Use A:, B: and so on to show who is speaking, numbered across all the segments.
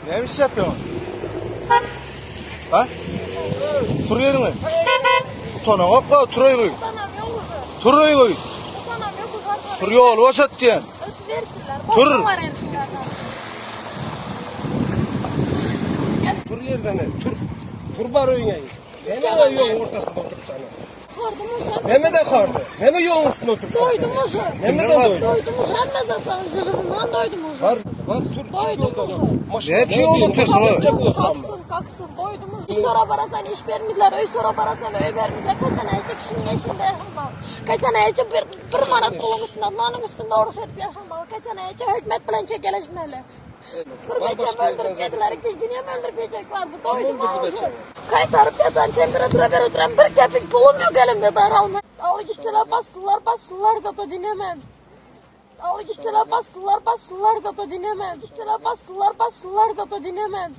A: Ne iş yapıyorsun? Ha? Turuyorsun mu? Tona hoppa turuyorsun. Turuyorsun. Tur yol boşalt diyen. Tur.
B: Tur yerden tur. Tur var oyuna. Neme yolun ortasında oturup sana? Neme de kardı. Neme yolun üstünde oturup sana?
C: Doydum hocam.
B: Neme de doydum.
C: Doydum hocam. Ben zaten cızırından doydum hocam.
B: Var tur.
C: Doydum hocam.
A: Ne şey oldu tırsı mı?
C: Kalksın doydum hocam. İş sonra barasan iş vermediler. Öy sonra barasan öy vermediler. Kaçan ayıcı kişinin yaşında yaşamalı. Kaçan ayıcı bir manat kolun üstünde, manın üstünde oruç edip yaşamalı. Kaçan ayıcı hükümet bilen çekeleşmeli. Gurbetçi öldürüp yediler, ikincini mi öldürüp yiyecekler bu doydum hocam. Kaytarıp yatan temperatura ver oturan bir kepik pulum yok elimde daralma. Ağlı gitseler bastılar zato dinlemem. Ağlı gitseler bastılar zato dinlemem. Gitseler bastılar zato dinlemem.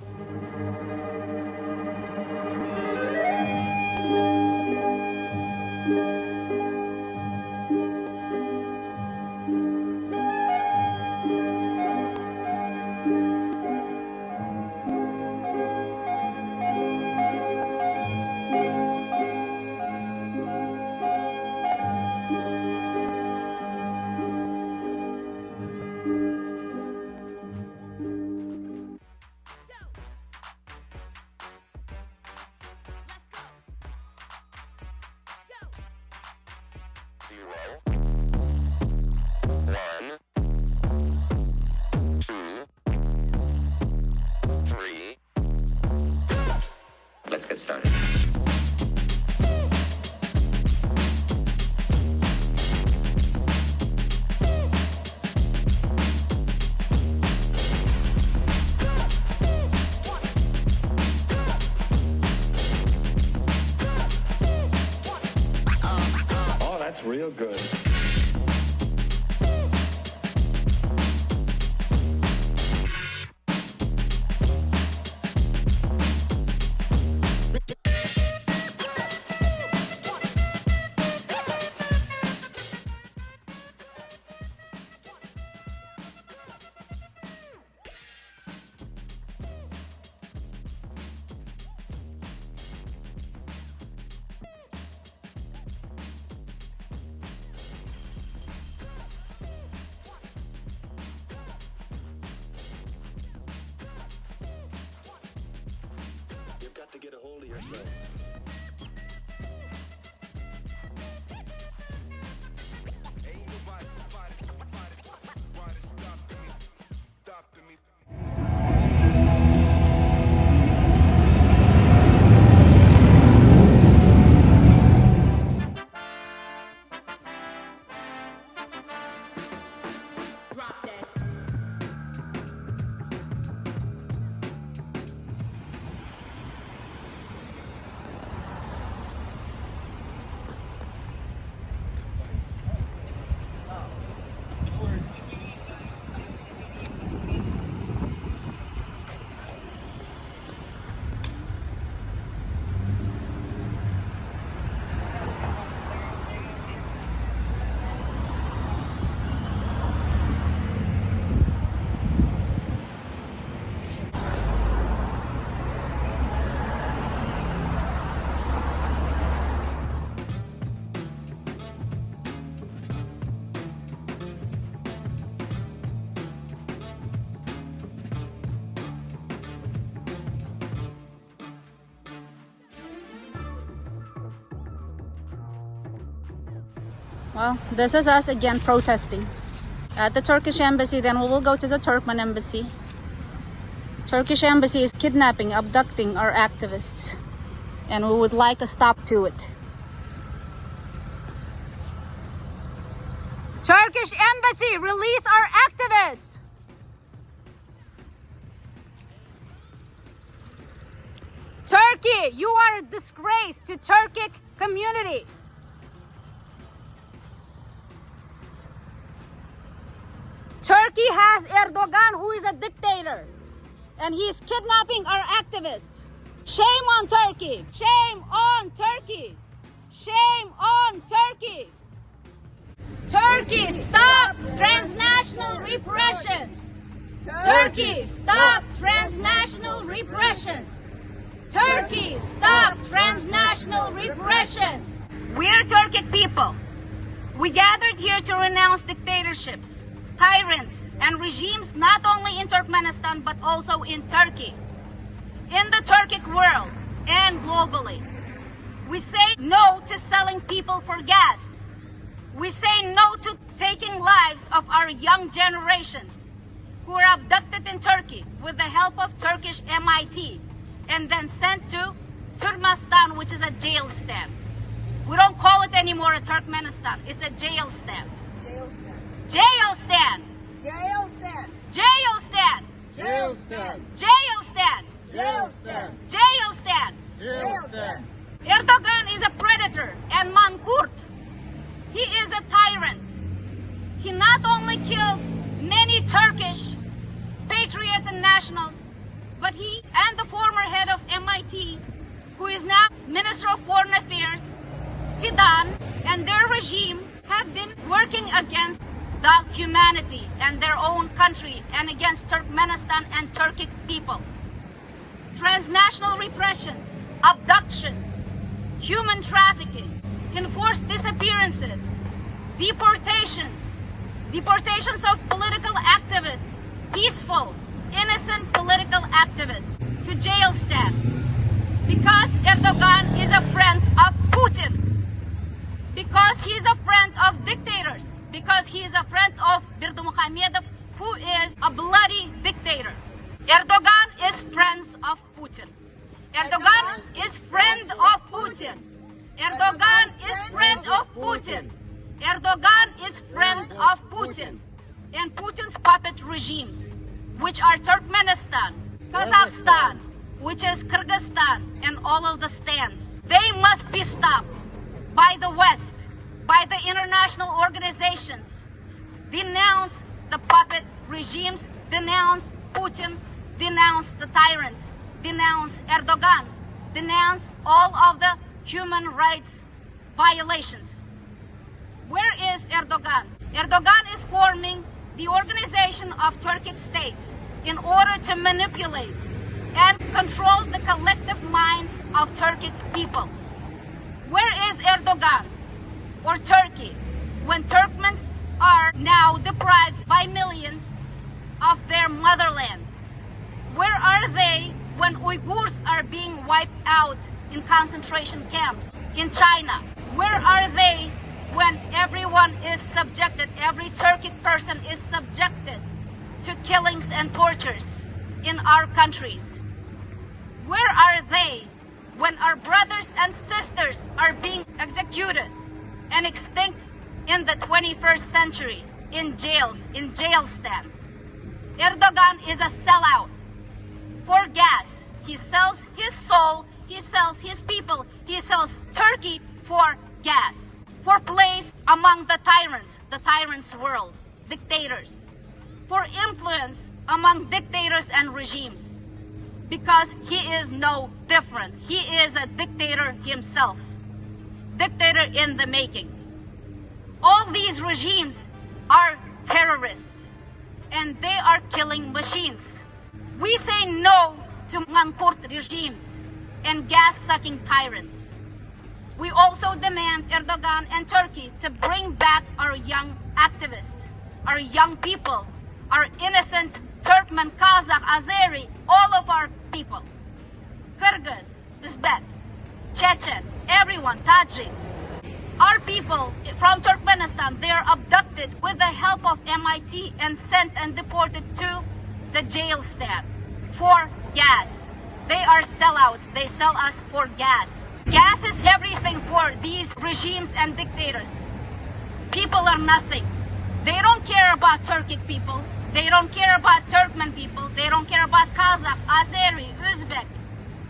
D: Let's get started.
E: Oh, that's real good. You've got to get a hold of yourself.
F: Well, this is us again protesting at the Turkish embassy. Then we will go to the Turkmen embassy. Turkish embassy is kidnapping, abducting our activists, and we would like a stop to it. Turkish embassy, release our activists! Turkey, you are a disgrace to Turkic community. Turkey has Erdogan, who is a dictator, and he is kidnapping our activists. Shame on Turkey! Shame on Turkey! Shame on Turkey! Turkey, stop transnational repressions! Turkey, stop transnational repressions. Turkey, stop transnational repressions. We're Turkic people. We gathered here to renounce dictatorships, tyrants, and regimes not only in Turkmenistan but also in Turkey, in the Turkic world, and globally. We say no to selling people for gas. We say no to taking lives of our young generations who are abducted in Turkey with the help of Turkish MIT and then sent to Turkmenistan, which is a jail stand. We don't call it anymore a Turkmenistan. It's a jail stand.
G: Jail stand.
F: Jail stand.
G: Jail stand.
F: Jail stand.
G: Jail stand.
F: Jail stand.
G: Jail stand.
F: Jail stand.
G: Jail stand.
F: Erdogan is a predator and mankurt. He is a tyrant. He not only killed many Turkish patriots and nationals, but he and the former head of MIT, who is now Minister of Foreign Affairs, Fidan, and their regime have been working against the humanity and their own country and against Turkmenistan and Turkic people. Transnational repressions, abductions, human trafficking, enforced disappearances, deportations of political activists, peaceful, innocent political activists, to jail stand. Because Erdogan is a friend of Putin. Because he is a friend of dictators. Because he is a friend of Berdimuhamedov, who is a bloody dictator. Erdogan is friends of Putin. Erdogan is friend of Putin. Erdogan is friend of Putin. Erdogan is friend of Putin and Putin's puppet regimes, which are Turkmenistan, Kazakhstan, which is Kyrgyzstan, and all of the stands. They must be stopped by the West, by the international organizations. Denounce the puppet regimes, denounce Putin, denounce the tyrants, denounce Erdogan, denounce all of the human rights violations. Where is Erdogan? Erdogan is forming the Organization of Turkic States in order to manipulate and control the collective minds of Turkic people. Where is Erdogan or Turkey when Turkmens are now deprived by millions of their motherland? Where are they when Uyghurs are being wiped out in concentration camps in China? Where are they when everyone is subjected, every Turkic person is subjected to killings and tortures in our countries? Where are they when our brothers and sisters are being executed and extinct in the 21st century in jails, in jail stand? Erdogan is a sellout for gas. He sells his soul, he sells his people, he sells Turkey for gas, for place among the tyrants' world, dictators, for influence among dictators and regimes, because he is no different. He is a dictator himself, dictator in the making. All these regimes are terrorists, and they are killing machines. We say no to mankurt regimes and gas-sucking tyrants. We also demand Erdogan and Turkey to bring back our young activists, our young people, our innocent Turkmen, Kazakh, Azeri, all of our people. Kyrgyz, Uzbek, Chechen, everyone, Tajik. Our people from Turkmenistan, they are abducted with the help of MIT and sent and deported to the jail stand for gas. They are sellouts. They sell us for gas. Gas is everything for these regimes and dictators. People are nothing. They don't care about Turkic people. They don't care about Turkmen people. They don't care about Kazakh, Azeri, Uzbek,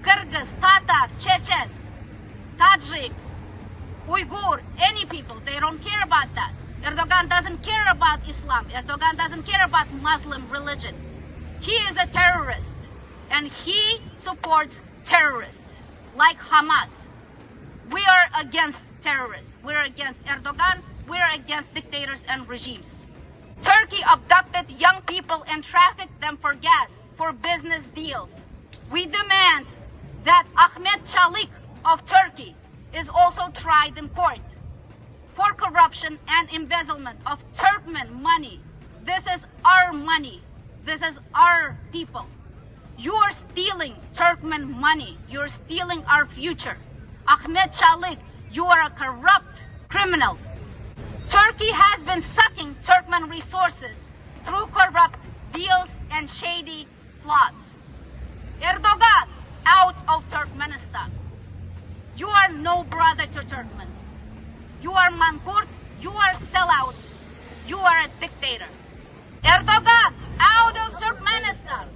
F: Kyrgyz, Tatar, Chechen, Tajik, Uyghur, any people. They don't care about that. Erdogan doesn't care about Islam. Erdogan doesn't care about Muslim religion. He is a terrorist, and he supports terrorists like Hamas. We are against terrorists. We're against Erdogan. We're against dictators and regimes. Turkey abducted young people and trafficked them for gas, for business deals, We demand that Ahmet Çalik of Turkey is also tried in court for corruption and embezzlement of Turkmen money. This is our money. This is our people. You are stealing Turkmen money. You're stealing our future. Ahmet Çalik, you are a corrupt criminal. Turkey has been sucking Turkmen resources through corrupt deals and shady plots. Erdogan, out of Turkmenistan. You are no brother to Turkmens. You are mankurt, you are sellout, you are a dictator. Erdogan, out of Turkmenistan.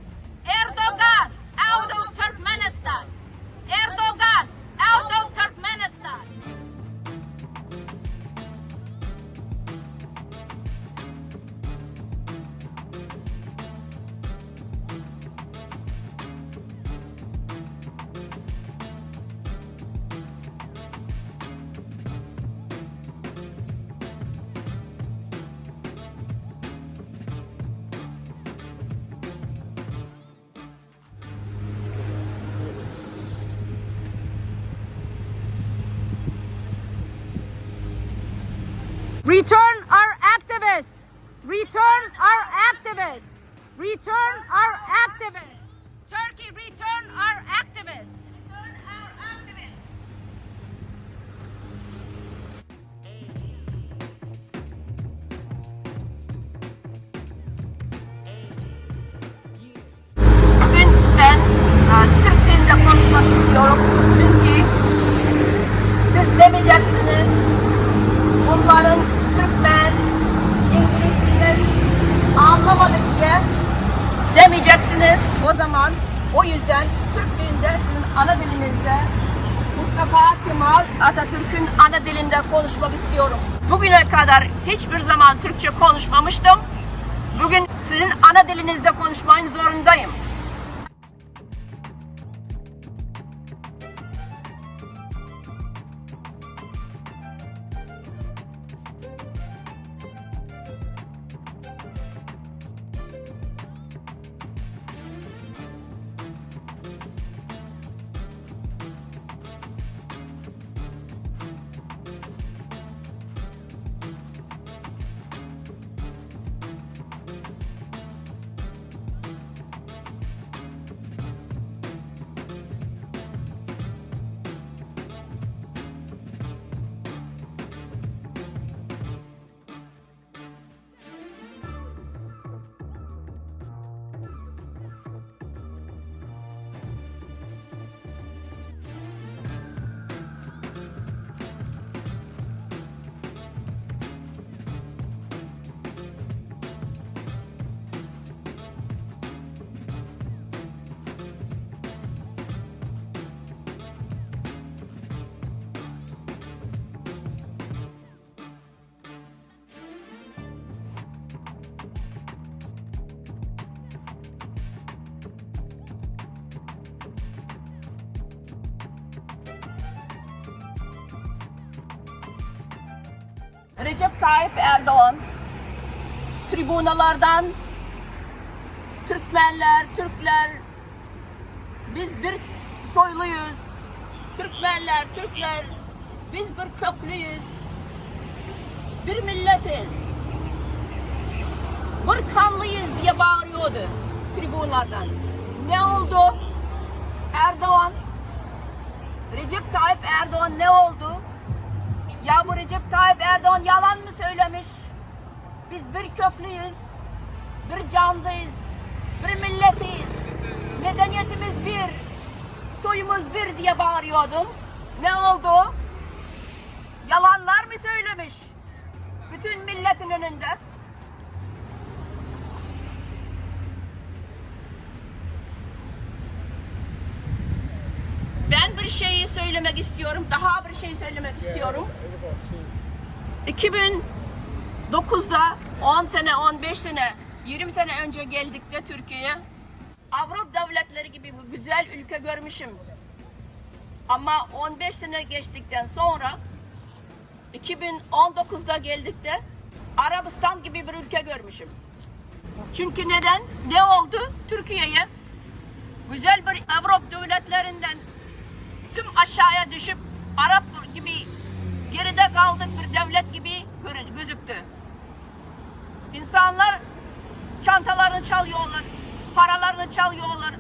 F: Erdogan, out of Turkmenistan. Erdogan, out of Turkmenistan.
H: Return our activists! Return our activists! Return our activists! Turkey, return our activists! Return our activists!
C: Bugün ben Türk dilinde konuşmak istiyorum. Çünkü siz demeyeceksiniz bunların Türkmen, İngiliz dilini anlamadık diye demeyeceksiniz. O yüzden Türk dilinde sizin ana dilinizde Mustafa Kemal Atatürk'ün ana dilinde konuşmak istiyorum. Bugüne kadar hiçbir zaman Türkçe konuşmamıştım. Bugün sizin ana dilinizde konuşmayın zorundayım. Recep Tayyip Erdoğan tribunalardan Türkmenler, Türkler, biz bir soyluyuz. Türkmenler, Türkler, biz bir köklüyüz. Bir milletiz. Bir kanlıyız diye bağırıyordu tribunlardan. Ne oldu? Erdoğan, Recep Tayyip Erdoğan ne oldu? Ya bu Recep Tayyip Erdoğan yalan mı söylemiş? Biz bir köklüyüz, bir canlıyız, bir milletiyiz. Medeniyetimiz bir, soyumuz bir diye bağırıyordum. Ne oldu? Yalanlar mı söylemiş? Bütün milletin önünde. Ben bir şeyi söylemek istiyorum, daha bir şey söylemek istiyorum. 2009'da 10 sene, 15 sene, 20 sene önce geldik de Türkiye'ye. Avrupa devletleri gibi bir güzel ülke görmüşüm. Ama 15 sene geçtikten sonra 2019'da geldik de Arabistan gibi bir ülke görmüşüm. Çünkü neden? Ne oldu Türkiye'ye?
I: güzel bir Avrupa devletlerinden tüm aşağıya düşüp Arap gibi geride kaldık bir devlet gibi gözüktü. İnsanlar çantalarını çalıyorlar, paralarını çalıyorlar.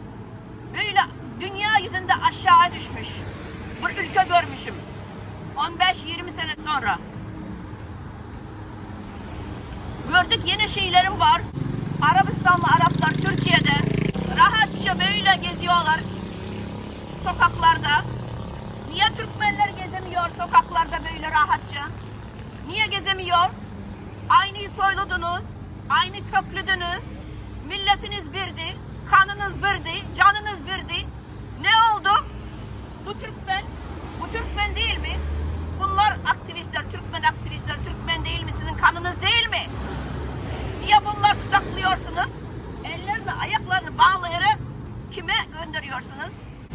I: Böyle dünya yüzünde aşağıya düşmüş bir ülke görmüşüm 15-20 sene sonra. Gördük yeni şeylerim var. Arabistanlı Araplar Türkiye'de rahatça böyle geziyorlar sokaklarda. Niye Türkmenler gezemiyor sokaklarda böyle rahatça? Niye gezemiyor? Aynı soyludunuz, aynı köklüdünüz, milletiniz birdi, kanınız birdi, canınız birdi. Ne oldu? Bu Türkmen değil mi? Bunlar aktivistler, Türkmen değil mi? Sizin kanınız değil mi? Niye bunlar tuzaklıyorsunuz? Ellerini, ayaklarını bağlayarak kime gönderiyorsunuz?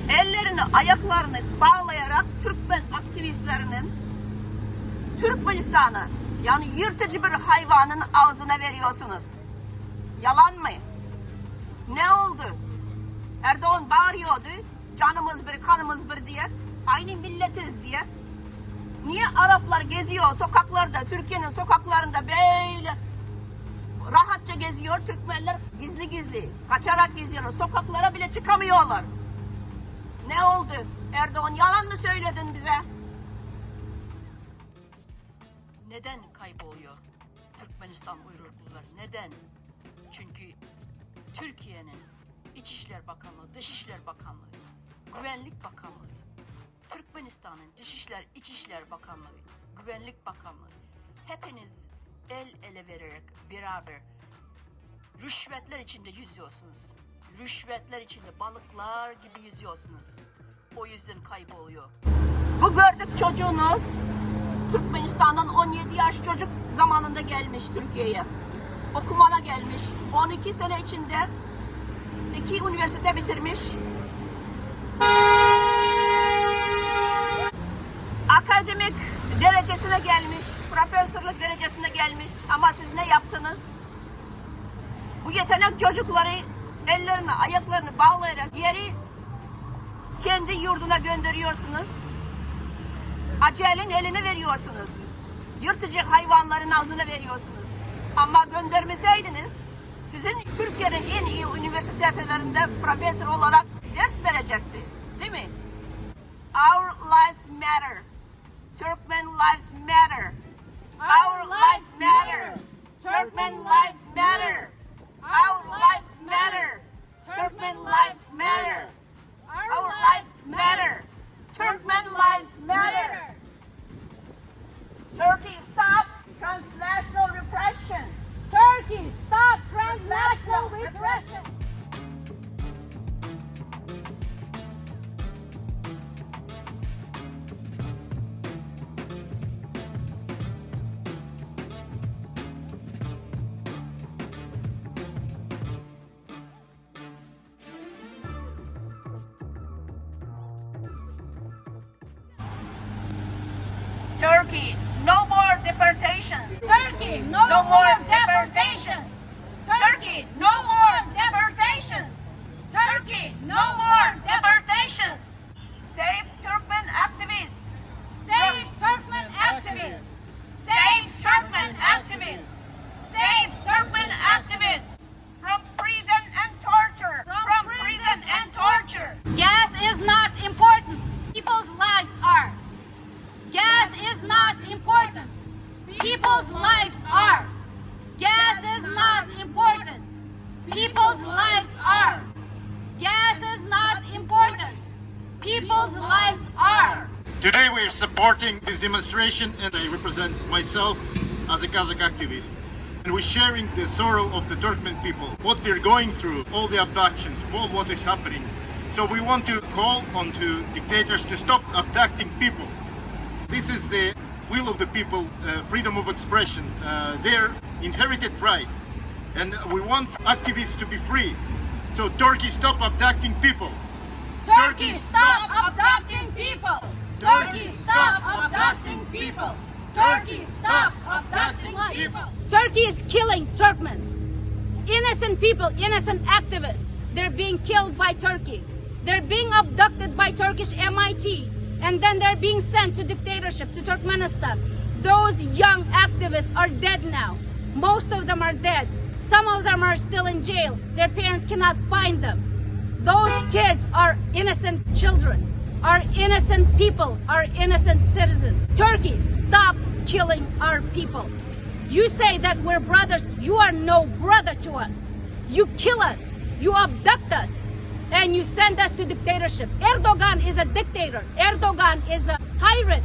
I: Ellerini, ayaklarını bağlayarak Türkmen aktivistlerinin Türkmenistan'ı yani yırtıcı bir hayvanın ağzına veriyorsunuz. Yalan mı? Ne oldu? Erdoğan bağırıyordu. Canımız bir, kanımız bir diye. Aynı milletiz diye. Niye Araplar geziyor sokaklarda, Türkiye'nin sokaklarında böyle rahatça geziyor? Türkmenler gizli gizli, kaçarak geziyorlar. Sokaklara bile çıkamıyorlar. Ne oldu? Erdoğan yalan mı söyledin bize? Neden kayboluyor Türkmenistan Uygurlar? Neden? Çünkü Türkiye'nin İçişler Bakanlığı, Dışişler Bakanlığı, Güvenlik Bakanlığı, Türkmenistan'ın Dışişler, İçişler Bakanlığı, Güvenlik Bakanlığı hepiniz el ele vererek beraber rüşvetler içinde yüzüyorsunuz. Rüşvetler içinde balıklar gibi yüzüyorsunuz. O yüzden kayboluyor. Bu gördük çocuğunuz Türkmenistan'dan 17 yaş çocuk zamanında gelmiş Türkiye'ye. Okumana gelmiş. 12 sene içinde 2 üniversite bitirmiş. Akademik derecesine gelmiş. Profesörlük derecesine gelmiş. Ama siz ne yaptınız? Bu yetenek çocukları ellerini, ayaklarını bağlayarak geri kendi yurduna gönderiyorsunuz. Acelin eline veriyorsunuz. Yırtıcı hayvanların ağzına veriyorsunuz. Ama göndermeseydiniz sizin Türkiye'nin en iyi üniversitelerinde profesör olarak ders verecekti. Değil mi? Our lives matter. Turkmen lives matter. Our lives matter. Turkmen lives matter. Our lives matter. Turkmen lives matter. Our lives matter. Turkmen lives matter. Turkey, stop transnational repression.
F: Turkey, stop transnational repression.
I: Turkey, no more deportations.
F: Turkey, no more deportations. Turkey, no more deportations. Turkey, no more deportations.
I: Save Turkmen activists.
F: Save Turkmen activists. Save Turkmen activists. Save Turkmen activists.
I: From prison and torture.
F: From prison and torture. Gas is not important. People's lives are. Gas is not important. People's lives are. Gas is not important. People's lives are. Gas is not important. People's lives are.
J: Today we are supporting this demonstration and I represent myself as a Kazakh activist. And we're sharing the sorrow of the Turkmen people, what they're going through, all the abductions, all what is happening. So we want to call on to dictators to stop abducting people. This is the will of the people, freedom of expression, their inherited right. And we want activists to be free. So Turkey, stop abducting people.
F: Turkey, stop abducting people. Turkey, stop abducting people. Turkey, stop abducting people. Turkey is killing Turkmens. Innocent people, innocent activists. they're being killed by Turkey. They're being abducted by Turkish MIT, and then they're being sent to dictatorship, to Turkmenistan. Those young activists are dead now. Most of them are dead. Some of them are still in jail. Their parents cannot find them. Those kids are innocent children, are innocent people, are innocent citizens. Turkey, stop killing our people. You say that we're brothers. You are no brother to us. You kill us. You abduct us. And you send us to dictatorship. Erdogan is a dictator. Erdogan is a tyrant.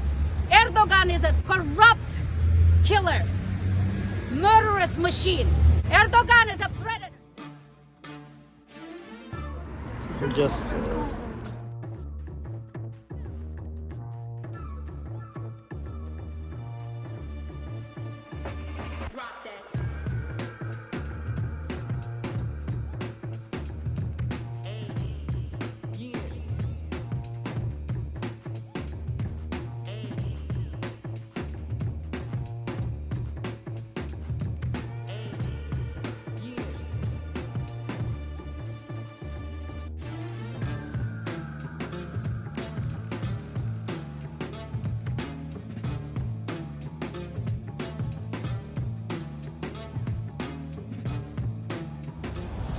F: Erdogan is a corrupt killer, murderous machine. Erdogan is a predator.
A: Just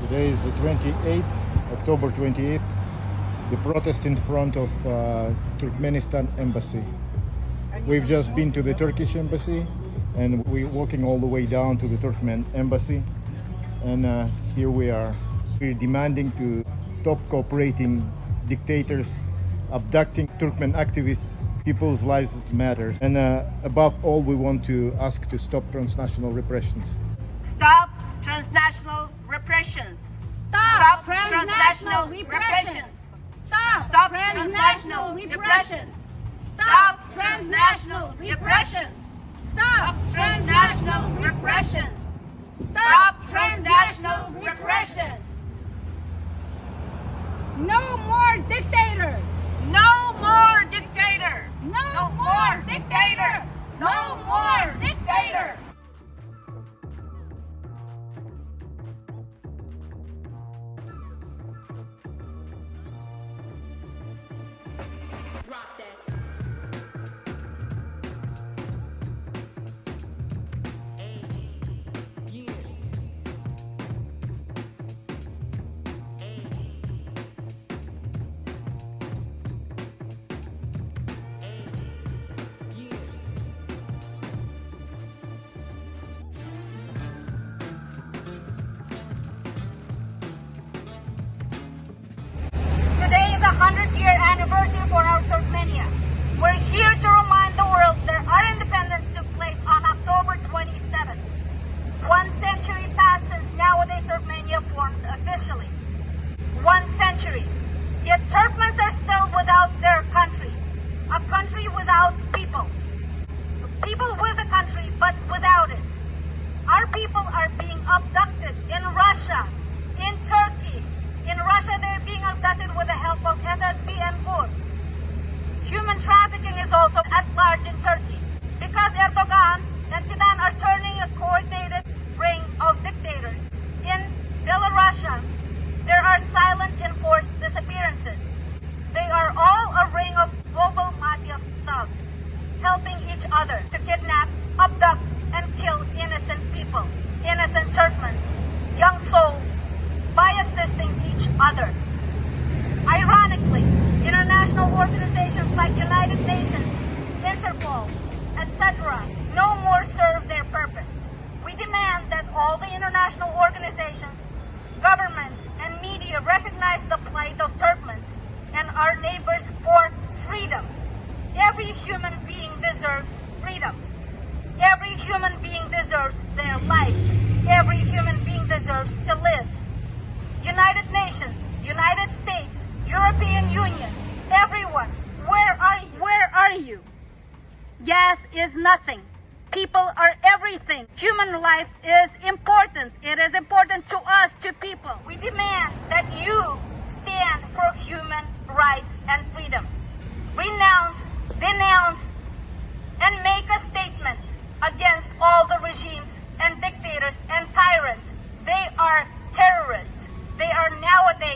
J: Today is the 28th, October 28th, the protest in front of Turkmenistan embassy. We've just been to the Turkish embassy and we're walking all the way down to the Turkmen embassy. And here we are. We're demanding to stop cooperating dictators, abducting Turkmen activists. People's lives matter. And above all, we want to ask to stop transnational repressions.
I: Stop transnational repressions.
F: Stop transnational repressions.
I: Stop transnational repressions.
F: Stop transnational repressions.
I: Stop transnational repressions. Stop transnational repressions.
F: No more dictator.
I: No more dictator.
F: No more dictator.
I: No more dictator.
F: Today is a 100-year anniversary for our Turkmenia. We're here to remind the world that our independence took place on October 27th. 1 century passed since nowadays Turkmenia formed officially. 1 century. Yet Turkmens are still without their country. A country without people. People with a country but without it. Our people are being abducted in Russia, in Turkey. In Russia, they're being abducted with the help of FSB and GUR. Human trafficking is also at large in Turkey because Erdogan and Fidan are turning a coordinated ring of dictators. In Belarus, there are silent enforced disappearances. They are all a ring of global mafia thugs, helping each other to kidnap, abduct, and kill innocent people, innocent Turkmens, young souls, by assisting each other. Ironically, international organizations like United Nations, Interpol, etc. no more serve their purpose. We demand that all the international organizations, governments, and media recognize the plight of Turkmens and our neighbors for freedom. Every human being deserves freedom. Every human being deserves their life. Every human being deserves to live. United Nations, United States, European Union, everyone, where are you? Where are you? Gas is nothing. People are everything. Human life is important. It is important to us, to people. We demand that you stand for human rights and freedom. Renounce, denounce, and make a statement against all the regimes and dictators and tyrants. They are terrorists. They are nowadays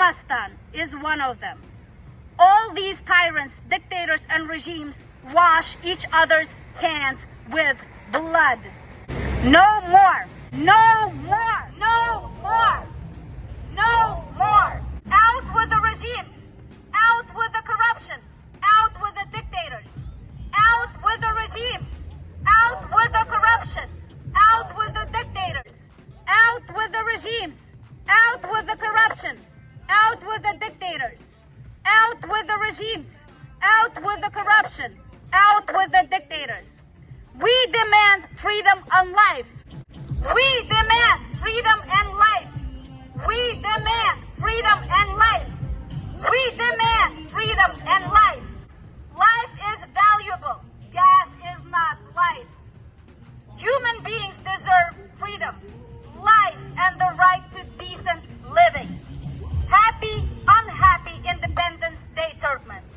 H: Turkmenistan is one of them. All these tyrants, dictators, and regimes wash each other's hands with blood. No more! No more! No more! No more! Out with the regimes! Out with the corruption! Out with the dictators! Out with the regimes! Out with the corruption! Out with the dictators! Out with the regimes! Out with the corruption! Out with the dictators! Out with the regimes! Out with the corruption! Out with the dictators! We demand freedom and life! We demand freedom and life! We demand freedom and life! We demand freedom and life! Life is valuable. Gas is not life. Human beings deserve freedom, life, and the right to decent living. Happy, unhappy Independence Day, Turkmens.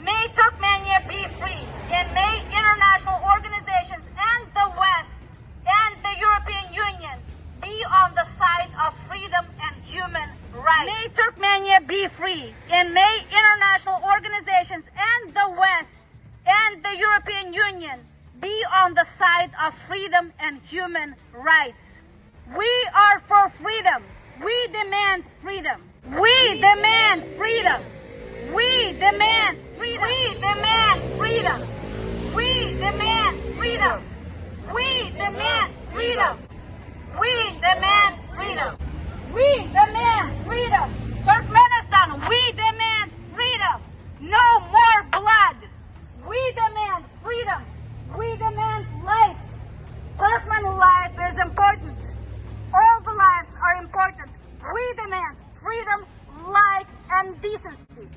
H: May Turkmenia be free, and may international organizations and the West and the European Union be on the side of freedom and human rights. May Turkmenia be free, and may international organizations and the West and the European Union be on the side of freedom and human rights. We are for freedom. We demand freedom. We demand freedom. We demand freedom. We demand freedom. We demand freedom. We demand freedom. We demand freedom. We demand freedom. Turkmenistan, we demand freedom. No more blood. We demand freedom. We demand life. Turkmen life is important. All the lives are important. We demand freedom, life, and decency.